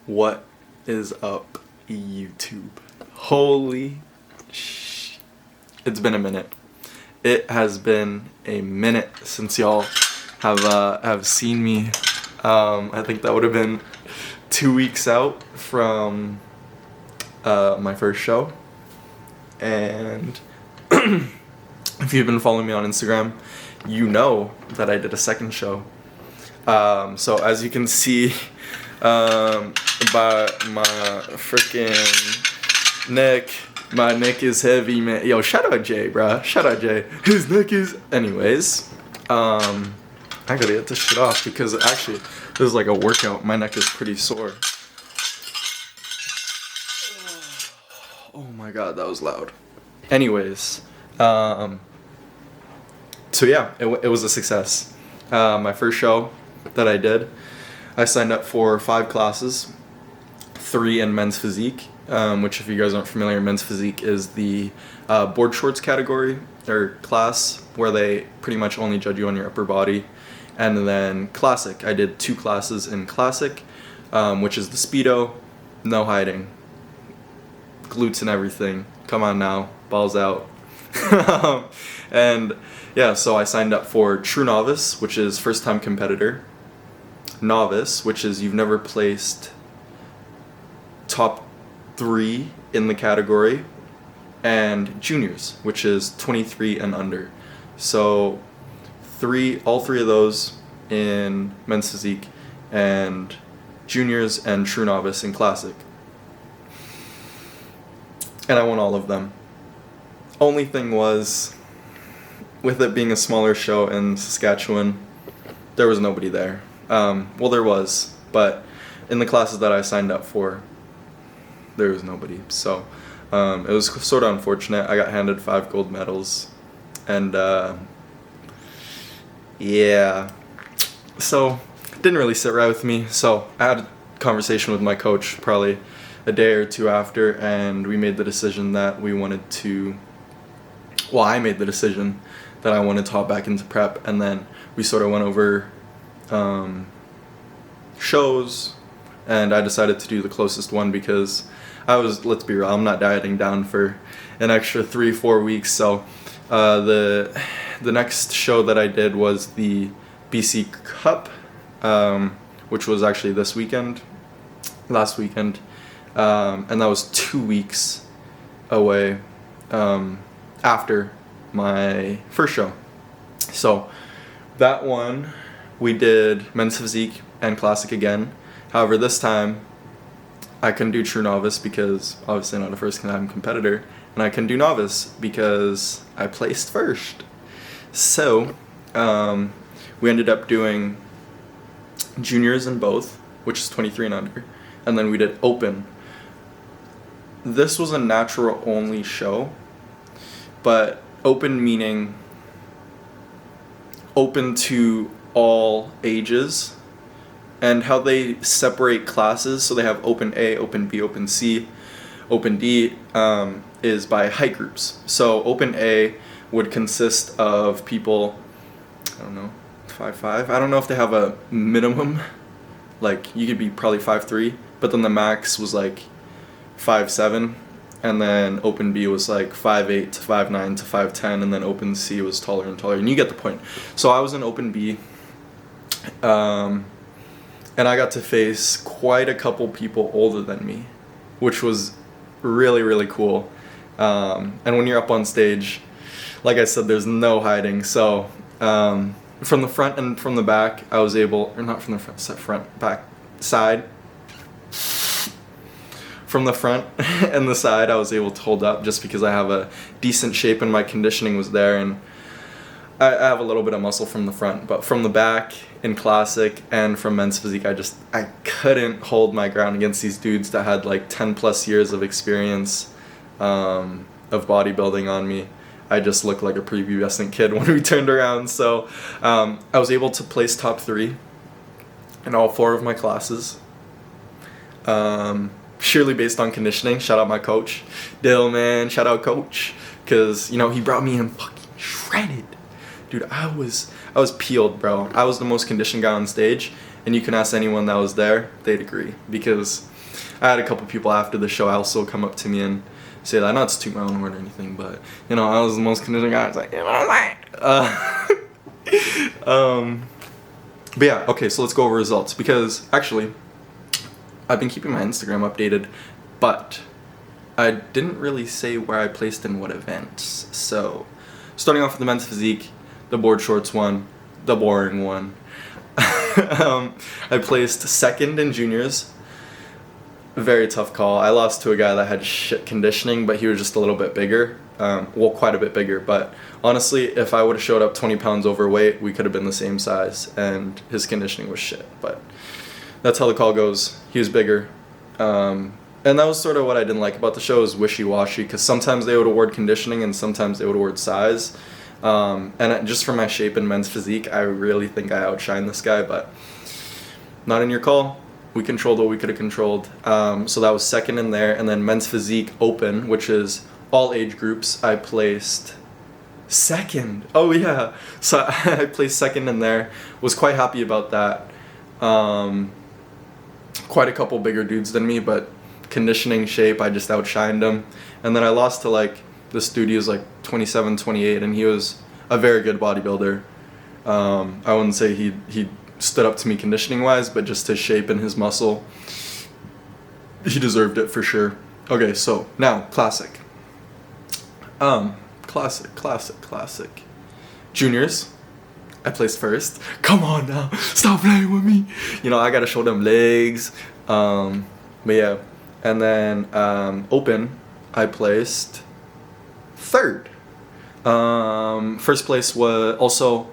What is up, YouTube? Holy sh! It's been a minute. It has been a minute since y'all have seen me. I think that would have been 2 weeks out from my first show. And if you've been following me on Instagram, you know that I did a second show. So as you can see by my freaking neck, my neck is heavy, man. Yo, shout out Jay, bruh. Shout out Jay. His neck is... Anyways, I gotta get this shit off because actually, this is like a workout. My neck is pretty sore. Oh my god, that was loud. Anyways, so yeah, it was a success. My first show that I did, I signed up for 5 classes, 3 in men's physique, which if you guys aren't familiar, men's physique is the board shorts category or class where they pretty much only judge you on your upper body. And then classic, I did 2 classes in classic, which is the Speedo, no hiding, glutes and everything, come on now, balls out. And yeah, so I signed up for True Novice, which is first time competitor, Novice, which is you've never placed top 3 in the category, and Juniors, which is 23 and under. So all three of those in men's physique, and Juniors and True Novice in classic. And I won all of them. Only thing was, with it being a smaller show in Saskatchewan, there was nobody there. Well, there was, but in the classes that I signed up for, there was nobody. So it was sort of unfortunate. I got handed 5 gold medals, and yeah, so it didn't really sit right with me. So I had a conversation with my coach probably a day or 2 after, and we made the decision that we wanted to, well, I made the decision that I wanted to hop back into prep, and then we sort of went over shows, and I decided to do the closest one because I was, let's be real, I'm not dieting down for an extra 3-4 weeks. So the next show that I did was the BC Cup, which was actually last weekend, and that was 2 weeks away after my first show. So that one we did men's physique and classic again. However, this time I couldn't do True Novice because obviously not a first time competitor, and I couldn't do Novice because I placed first. So we ended up doing Juniors in both, which is 23 and under, and then we did Open. This was a natural only show, but Open meaning open to all ages, and how they separate classes, so they have Open A, Open B, Open C, Open D, is by height groups. So Open A would consist of people, I don't know, 5'5". I don't know if they have a minimum, like you could be probably 5'3", but then the max was like 5'7", and then Open B was like 5'8" to 5'9" to 5'10", and then Open C was taller and taller, and you get the point. So I was in Open B, and I got to face quite a couple people older than me, which was really, really cool. And when you're up on stage, like I said, there's no hiding. So from the front and from the back, I was able, or not from the front, back, side. From the front and the side, I was able to hold up just because I have a decent shape and my conditioning was there, and I have a little bit of muscle from the front, but from the back in classic and from men's physique, I couldn't hold my ground against these dudes that had like 10 plus years of experience of bodybuilding on me. I just looked like a prepubescent kid when we turned around. So I was able to place top 3 in all 4 of my classes. Purely based on conditioning. Shout out my coach, Dill, man. Shout out coach, because you know he brought me in fucking shredded, dude. I was peeled, bro. I was the most conditioned guy on stage, and you can ask anyone that was there, they'd agree, because I had a couple people after the show also come up to me and say that, not to toot my own horn or anything, but you know, I was the most conditioning guy. I was like, you know, but yeah, okay, so let's go over results, because actually I've been keeping my Instagram updated, but I didn't really say where I placed in what events. So starting off with the men's physique, the board shorts one, the boring one. I placed second in juniors. Very tough call. I lost to a guy that had shit conditioning, but he was just a little bit bigger. Well, quite a bit bigger. But honestly, if I would have showed up 20 pounds overweight, we could have been the same size, and his conditioning was shit. But that's how the call goes. He was bigger. And that was sort of what I didn't like about the show, is wishy-washy, because sometimes they would award conditioning and sometimes they would award size. And just for my shape and men's physique, I really think I outshined this guy, but not in your call. We controlled what we could have controlled. So that was second in there. And then men's physique open, which is all age groups, I placed second. Oh yeah. So I placed second in there. Was quite happy about that. Quite a couple bigger dudes than me, but conditioning, shape, I just outshined them. And then I lost to like this dude. He was like 27, 28, and he was a very good bodybuilder. I wouldn't say he stood up to me conditioning wise, but just his shape and his muscle, he deserved it for sure. Okay, so now classic. Classic. Juniors, I placed first. Come on now, stop playing with me. You know, I gotta show them legs. But yeah, and then open, I placed third. First place was also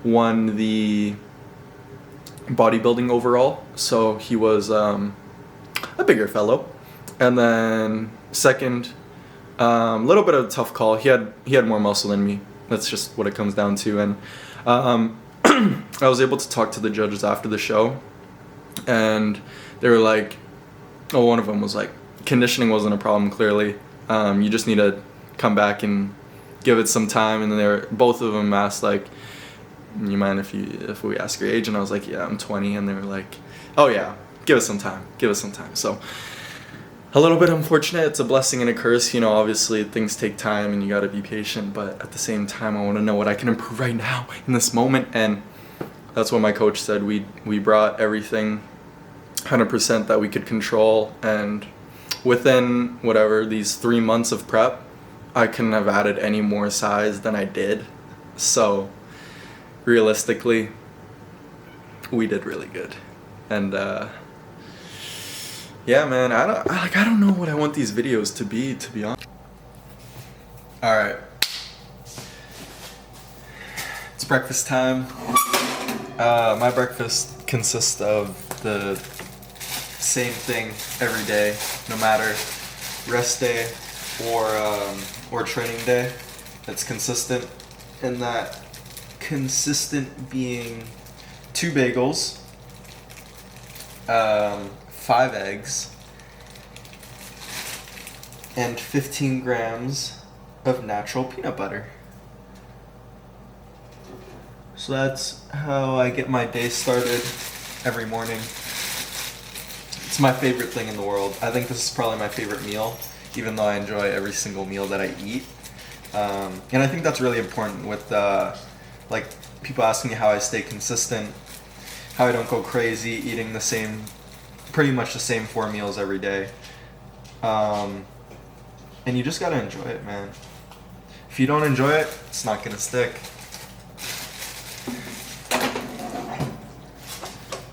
won the bodybuilding overall, so he was a bigger fellow. And then second, little bit of a tough call. He had more muscle than me. That's just what it comes down to. And I was able to talk to the judges after the show, and they were like, oh, one of them was like, conditioning wasn't a problem, clearly. You just need to come back and give it some time. And then both of them asked like, you mind if we ask your age? And I was like, yeah, I'm 20. And they were like, oh yeah, give us some time. So a little bit unfortunate. It's a blessing and a curse. You know, obviously things take time and you got to be patient, but at the same time, I want to know what I can improve right now in this moment. And that's what my coach said. We brought everything 100% that we could control, and within whatever these 3 months of prep, I couldn't have added any more size than I did. So realistically, we did really good. And yeah, man, I don't know what I want these videos to be honest. All right, it's breakfast time. My breakfast consists of the same thing every day, no matter rest day or training day. It's consistent, in that consistent being 2 bagels, 5 eggs, and 15 grams of natural peanut butter. So that's how I get my day started every morning. It's my favorite thing in the world. I think this is probably my favorite meal, even though I enjoy every single meal that I eat. And I think that's really important with like people asking me how I stay consistent, how I don't go crazy eating pretty much the same 4 meals every day. And you just gotta enjoy it, man. If you don't enjoy it, it's not gonna stick.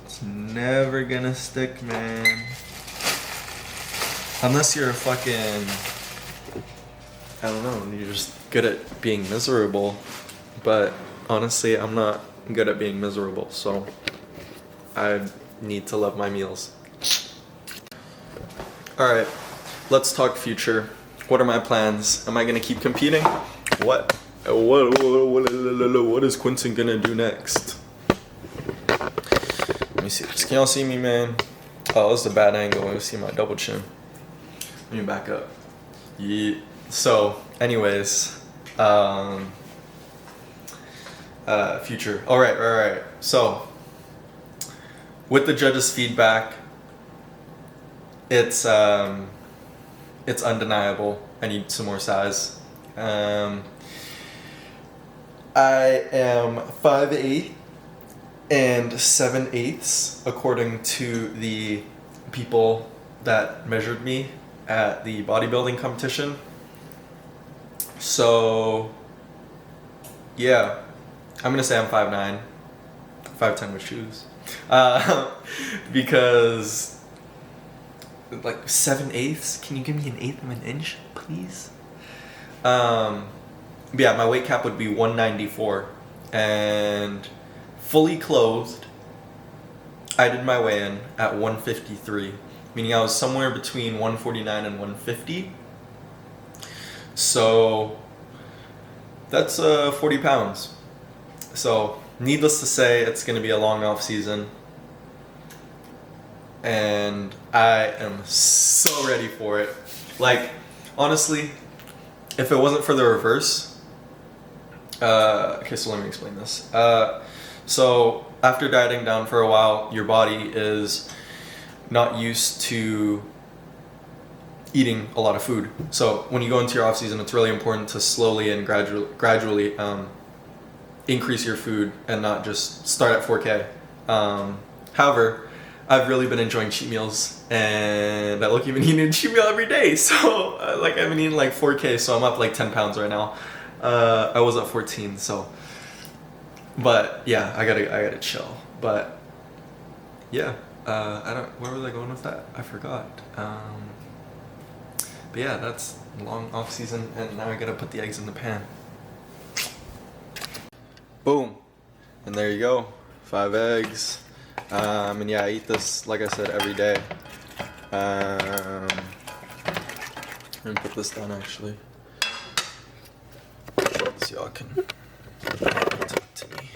It's never gonna stick, man. Unless you're a fucking, I don't know, you're just good at being miserable. But honestly, I'm not good at being miserable, so I need to love my meals. Alright, let's talk future. What are my plans? Am I gonna keep competing? What is Quinton gonna do next? Let me see this. Can y'all see me, man? Oh, this is a bad angle. Let me see my double chin. Let me back up. Yeah. So, anyways, future. All right. So, with the judges' feedback, it's undeniable. I need some more size. I am 5'8" and 7/8 according to the people that measured me at the bodybuilding competition. So yeah, I'm gonna say I'm 5'9", 5'10" with shoes, because like 7/8. Can you give me an eighth of an inch, please? Yeah, my weight cap would be 194, and fully clothed, I did my weigh-in at 153, meaning I was somewhere between 149 and 150. So that's 40 pounds. So needless to say, it's going to be a long off season, and I am so ready for it. Like, honestly, if it wasn't for the reverse, okay, so let me explain this. So after dieting down for a while, your body is not used to eating a lot of food. So when you go into your off season, it's really important to slowly and gradually increase your food and not just start at 4K. However, I've really been enjoying cheat meals, and I look, you've been eating a cheat meal every day. So like I've been eating like 4K, so I'm up like 10 pounds right now. I was at 14, so, but yeah, I gotta chill. But yeah, where was I going with that? I forgot. But yeah, that's long off season, and now I gotta put the eggs in the pan. Boom, and there you go, 5 eggs. And yeah, I eat this, like I said, every day. Let me put this down actually, so y'all can talk to me.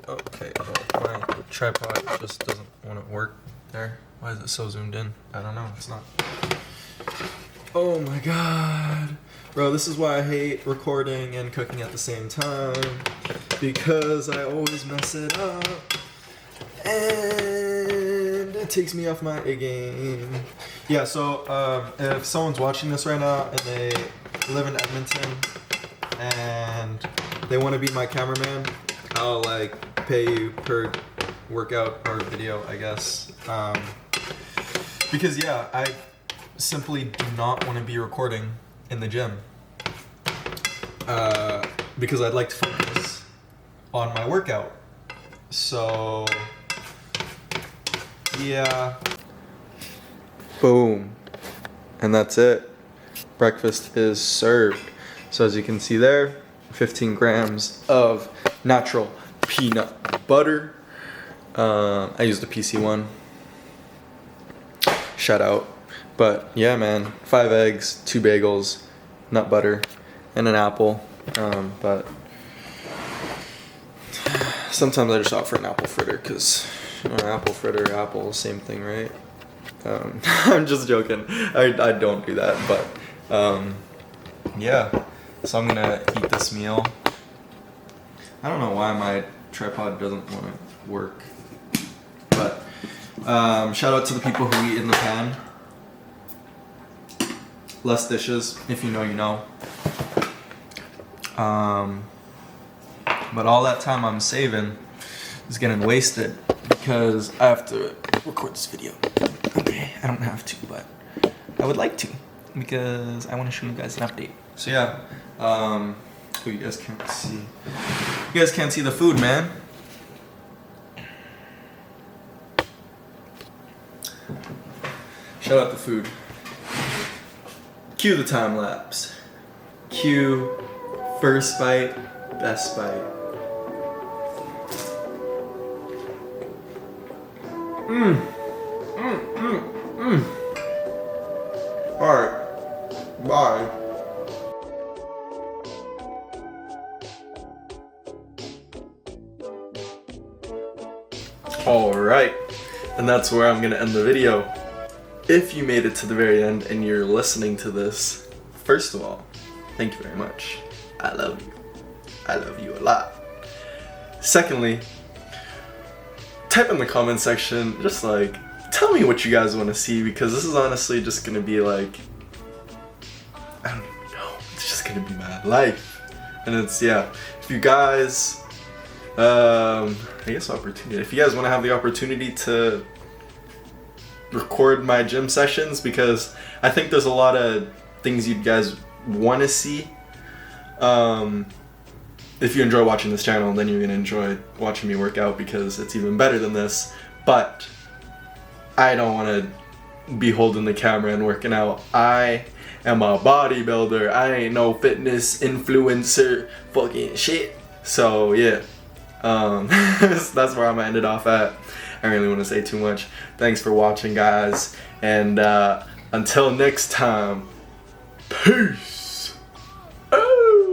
Okay, oh, my tripod just doesn't want to work there. Why is it so zoomed in? I don't know, it's not. Oh my god. Bro, this is why I hate recording and cooking at the same time, because I always mess it up, and it takes me off my A game. Yeah, so if someone's watching this right now and they live in Edmonton and they want to be my cameraman, I'll like pay you per workout or video, I guess. Because yeah, I simply do not want to be recording in the gym, because I'd like to focus on my workout. So yeah, boom, and that's it. Breakfast is served. So as you can see there, 15 grams of natural peanut butter. I used the PC one, shout out. But yeah, man, 5 eggs, 2 bagels, nut butter, and an apple. But sometimes I just opt for an apple fritter, because apple fritter, apple, same thing, right? I'm just joking. I don't do that, but yeah. So I'm gonna eat this meal. I don't know why my tripod doesn't want to work, but shout out to the people who eat in the pan. Less dishes, if you know, you know. But all that time I'm saving is getting wasted because I have to record this video. Okay, I don't have to, but I would like to, because I want to show you guys an update. So yeah, oh, you guys can't see. You guys can't see the food, man. Shout out the food. Cue the time lapse. Cue first bite, best bite. Alright, bye. Alright, and that's where I'm gonna end the video. If you made it to the very end and you're listening to this, first of all, thank you very much. I love you. I love you a lot. Secondly, type in the comment section just like tell me what you guys want to see, because this is honestly just gonna be like, I don't even know. It's just gonna be my life, and it's If you guys, I guess opportunity. If you guys want to have the opportunity to record my gym sessions, because I think there's a lot of things you guys want to see. If you enjoy watching this channel, then you're gonna enjoy watching me work out, because it's even better than this. But I don't want to be holding the camera and working out. I am a bodybuilder. I ain't no fitness influencer fucking shit. So yeah, that's where I'm gonna end it off at. I don't really want to say too much. Thanks for watching, guys, and until next time, peace.